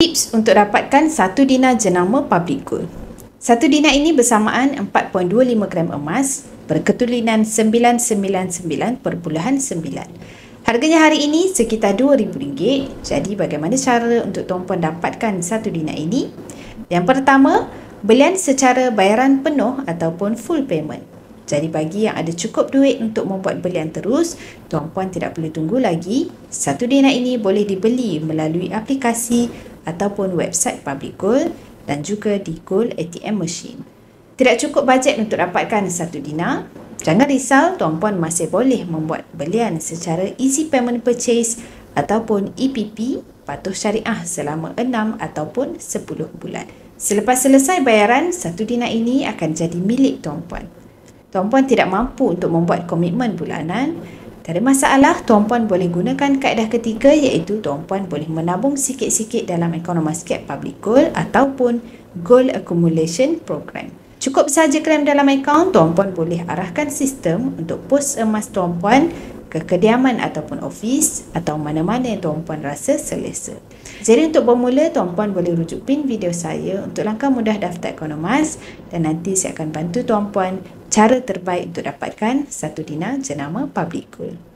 Tips untuk dapatkan 1 dinar jenama public gold. 1 dinar ini bersamaan 4.25 gram emas berketulinan 999.9. Harganya hari ini sekitar RM2,000. Jadi bagaimana cara untuk tuan-puan dapatkan 1 dinar ini? Yang pertama, belian secara bayaran penuh ataupun full payment. Jadi bagi yang ada cukup duit untuk membuat belian terus, tuan-puan tidak perlu tunggu lagi. 1 dinar ini boleh dibeli melalui aplikasi ataupun website public gold dan juga di gold ATM machine. Tidak cukup bajet untuk dapatkan 1 dinar? Jangan risau, tuan-puan masih boleh membuat belian secara easy payment purchase ataupun EPP patuh syariah selama 6 ataupun 10 bulan. Selepas selesai bayaran, 1 dinar ini akan jadi milik tuan-puan. Tuan-puan tidak mampu untuk membuat komitmen bulanan, tak ada masalah, tuan-puan boleh gunakan kaedah ketiga iaitu tuan-puan boleh menabung sikit-sikit dalam Economascape Public Gold ataupun Gold Accumulation Program. Cukup sahaja klaim dalam akaun, tuan-puan boleh arahkan sistem untuk pos emas tuan-puan ke kediaman ataupun ofis atau mana-mana yang tuan-puan rasa selesa. Jadi untuk bermula, tuan-puan boleh rujuk pin video saya untuk langkah mudah daftar Economas dan nanti saya akan bantu tuan-puan cara terbaik untuk dapatkan 1 dinar jenama public gold.